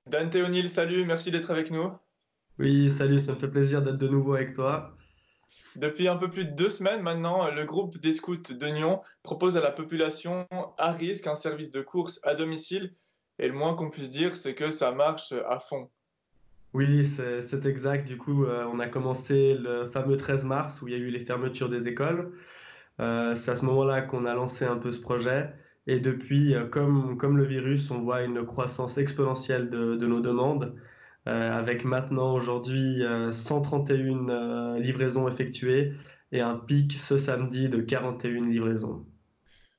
Dante O'Neill, salut, merci d'être avec nous. Oui, salut, ça me fait plaisir d'être de nouveau avec toi. Depuis un peu plus de 2 semaines maintenant, le groupe des scouts de Nyon propose à la population à risque un service de course à domicile. Et le moins qu'on puisse dire, c'est que ça marche à fond. Oui, c'est exact. Du coup, on a commencé le fameux 13 mars où il y a eu les fermetures des écoles. C'est à ce moment-là qu'on a lancé un peu ce projet. Et depuis, comme le virus, on voit une croissance exponentielle de nos demandes, avec maintenant aujourd'hui 131 livraisons effectuées et un pic ce samedi de 41 livraisons.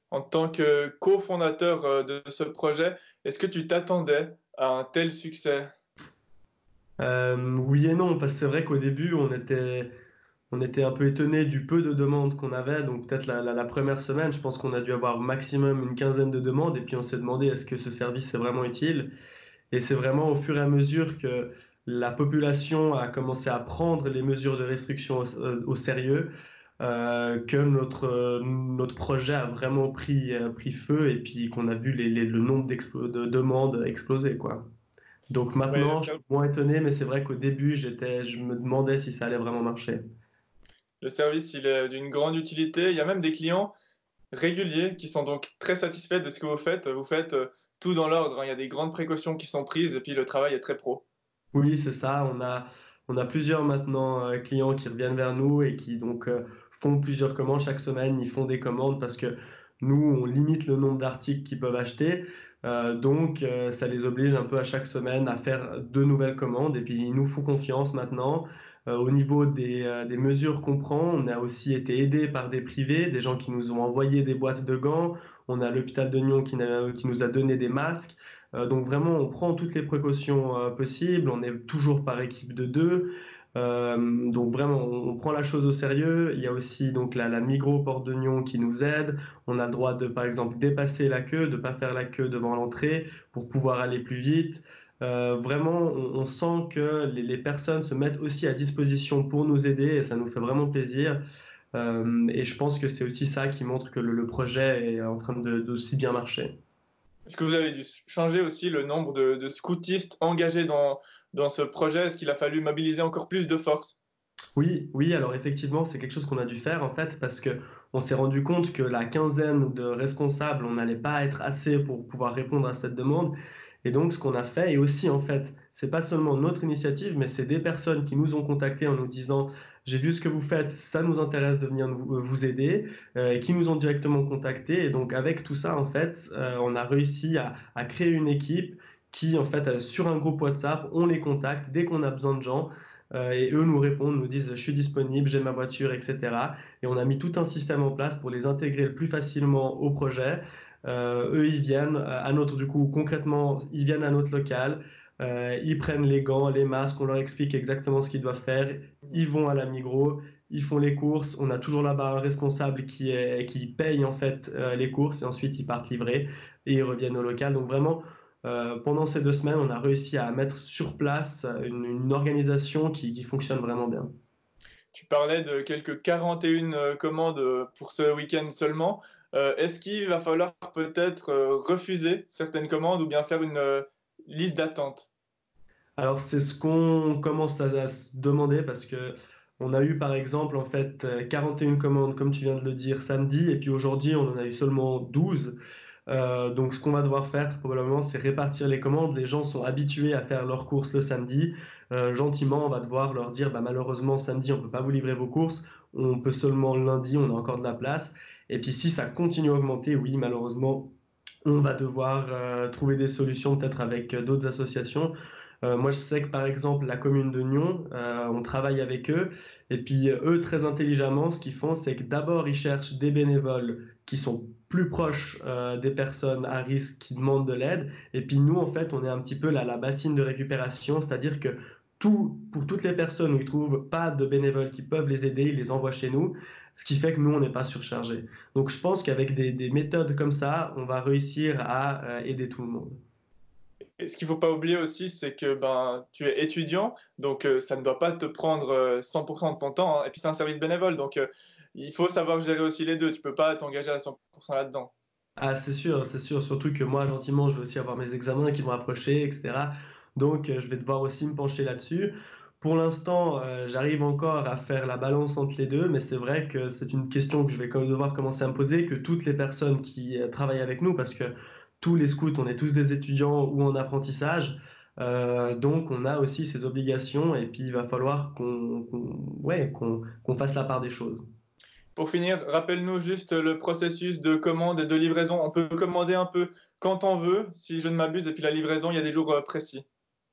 En tant que cofondateur de ce projet, est-ce que tu t'attendais à un tel succès? Oui et non, parce que c'est vrai qu'au début, on était un peu étonné du peu de demandes qu'on avait. Donc peut-être la première semaine, je pense qu'on a dû avoir maximum une quinzaine de demandes. Et puis on s'est demandé est-ce que ce service est vraiment utile? Et c'est vraiment au fur et à mesure que la population a commencé à prendre les mesures de restriction au sérieux, que notre projet a vraiment pris feu et puis qu'on a vu le nombre de demandes exploser, quoi. Donc Ouais, maintenant, je suis moins étonné, mais c'est vrai qu'au début, je me demandais si ça allait vraiment marcher. le service, il est d'une grande utilité. Il y a même des clients réguliers qui sont donc très satisfaits de ce que vous faites. Vous faites tout dans l'ordre, hein. Il y a des grandes précautions qui sont prises et puis le travail est très pro. Oui, c'est ça. On a plusieurs maintenant clients qui reviennent vers nous et qui donc font plusieurs commandes chaque semaine. Ils font des commandes parce que nous, on limite le nombre d'articles qu'ils peuvent acheter. Ça les oblige un peu à chaque semaine à faire de nouvelles commandes. Et puis, ils nous font confiance maintenant. Au niveau des mesures qu'on prend, on a aussi été aidé par des privés, des gens qui nous ont envoyé des boîtes de gants. On a l'hôpital de Nyon qui nous a donné des masques. Donc vraiment, on prend toutes les précautions possibles. On est toujours par équipe de deux. Donc vraiment, on prend la chose au sérieux. Il y a aussi donc la Migros Porte de Nyon qui nous aide. On a le droit de, par exemple, dépasser la queue, de pas faire la queue devant l'entrée pour pouvoir aller plus vite. Vraiment, on sent que les personnes se mettent aussi à disposition pour nous aider et ça nous fait vraiment plaisir. Et je pense que c'est aussi ça qui montre que le projet est en train de si bien marcher. Est-ce que vous avez dû changer aussi le nombre de scoutistes engagés dans ce projet? Est-ce qu'il a fallu mobiliser encore plus de force? Oui, oui, alors effectivement, c'est quelque chose qu'on a dû faire en fait parce que on s'est rendu compte que la quinzaine de responsables, on n'allait pas être assez pour pouvoir répondre à cette demande. Et donc, ce qu'on a fait, et aussi en fait, c'est pas seulement notre initiative, mais c'est des personnes qui nous ont contactés en nous disant, j'ai vu ce que vous faites, ça nous intéresse de venir vous aider, et qui nous ont directement contactés. Et donc, avec tout ça, en fait, on a réussi à créer une équipe qui, en fait, sur un groupe WhatsApp, on les contacte dès qu'on a besoin de gens. Et eux nous répondent, nous disent je suis disponible, j'ai ma voiture, etc. Et on a mis tout un système en place pour les intégrer le plus facilement au projet. Eux, ils viennent à notre, du coup, concrètement, ils viennent à notre local, ils prennent les gants, les masques, on leur explique exactement ce qu'ils doivent faire. Ils vont à la Migros, ils font les courses. On a toujours là-bas un responsable qui paye en fait les courses et ensuite ils partent livrer et ils reviennent au local. Donc vraiment, pendant ces 2 semaines, on a réussi à mettre sur place une organisation qui fonctionne vraiment bien. Tu parlais de quelques 41 commandes pour ce week-end seulement. Est-ce qu'il va falloir peut-être refuser certaines commandes ou bien faire une liste d'attente? Alors c'est ce qu'on commence à se demander parce que on a eu par exemple en fait 41 commandes comme tu viens de le dire samedi et puis aujourd'hui on en a eu seulement 12. Donc ce qu'on va devoir faire probablement c'est répartir les commandes. Les gens sont habitués à faire leurs courses le samedi. Gentiment on va devoir leur dire bah, malheureusement samedi on peut pas vous livrer vos courses. On peut seulement le lundi, on a encore de la place. Et puis si ça continue à augmenter, oui malheureusement on va devoir trouver des solutions peut-être avec d'autres associations. Moi, je sais que par exemple, la commune de Nyon, on travaille avec eux. Et puis, eux, très intelligemment, ce qu'ils font, c'est que d'abord, ils cherchent des bénévoles qui sont plus proches des personnes à risque qui demandent de l'aide. Et puis, nous, en fait, on est un petit peu la bassine de récupération, c'est-à-dire que pour toutes les personnes où ils trouvent pas de bénévoles qui peuvent les aider, ils les envoient chez nous, ce qui fait que nous, on n'est pas surchargés. Donc, je pense qu'avec des méthodes comme ça, on va réussir à aider tout le monde. Et ce qu'il ne faut pas oublier aussi, c'est que ben, tu es étudiant, donc ça ne doit pas te prendre 100% de ton temps, hein. Et puis c'est un service bénévole, donc il faut savoir gérer aussi les deux. Tu ne peux pas t'engager à 100% là-dedans. Ah, c'est sûr, surtout que moi, gentiment, je vais aussi avoir mes examens qui vont approcher, etc. Donc, je vais devoir aussi me pencher là-dessus. Pour l'instant, j'arrive encore à faire la balance entre les deux, mais c'est vrai que c'est une question que je vais quand même devoir commencer à me poser, que toutes les personnes qui travaillent avec nous, parce que tous les scouts, on est tous des étudiants ou en apprentissage, donc on a aussi ces obligations et puis il va falloir ouais, qu'on fasse la part des choses. Pour finir, rappelle-nous juste le processus de commande et de livraison. On peut commander un peu quand on veut, si je ne m'abuse, et puis la livraison, il y a des jours précis.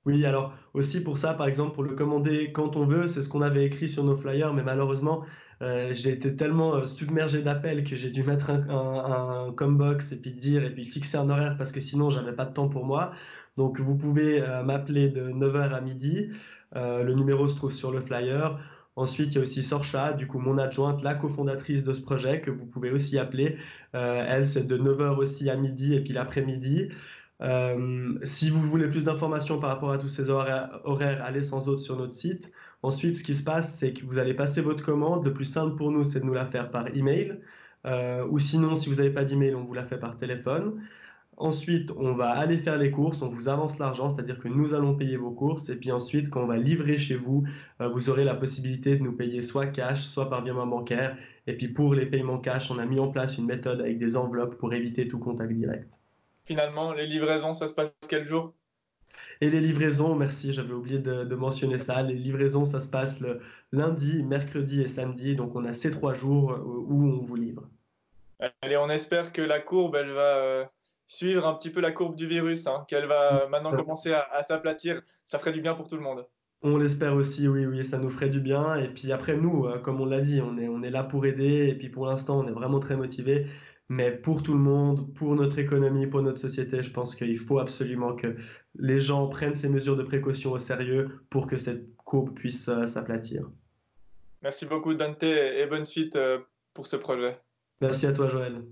Oui, alors aussi pour ça, par exemple, pour le commander quand on veut, c'est ce qu'on avait écrit sur nos flyers, mais malheureusement, j'ai été tellement submergé d'appels que j'ai dû mettre un combox et puis dire et puis fixer un horaire parce que sinon, j'avais pas de temps pour moi. Donc, vous pouvez m'appeler de 9h à midi. Le numéro se trouve sur le flyer. Ensuite, il y a aussi Sorcha, du coup, mon adjointe, la cofondatrice de ce projet, que vous pouvez aussi appeler. Elle, c'est de 9h aussi à midi et puis l'après-midi. Si vous voulez plus d'informations par rapport à tous ces horaires, allez sans autre sur notre site. Ensuite, ce qui se passe, c'est que vous allez passer votre commande. Le plus simple pour nous, c'est de nous la faire par email. Ou sinon, si vous n'avez pas d'email, on vous la fait par téléphone. Ensuite, on va aller faire les courses, on vous avance l'argent, c'est-à-dire que nous allons payer vos courses. Et puis ensuite, quand on va livrer chez vous, vous aurez la possibilité de nous payer soit cash, soit par virement bancaire. Et puis pour les paiements cash, on a mis en place une méthode avec des enveloppes pour éviter tout contact direct. Finalement, les livraisons, ça se passe quel jour? Et les livraisons, merci, j'avais oublié de mentionner ça. Les livraisons, ça se passe le lundi, mercredi et samedi. Donc, on a ces 3 jours où on vous livre. Allez, on espère que la courbe, elle va suivre un petit peu la courbe du virus, hein, qu'elle va maintenant commencer à s'aplatir. Ça ferait du bien pour tout le monde. On l'espère aussi, oui, oui, ça nous ferait du bien. Et puis après, nous, comme on l'a dit, on est là pour aider. Et puis pour l'instant, on est vraiment très motivés. Mais pour tout le monde, pour notre économie, pour notre société, je pense qu'il faut absolument que les gens prennent ces mesures de précaution au sérieux pour que cette courbe puisse s'aplatir. Merci beaucoup, Dante, et bonne suite pour ce projet. Merci à toi, Joël.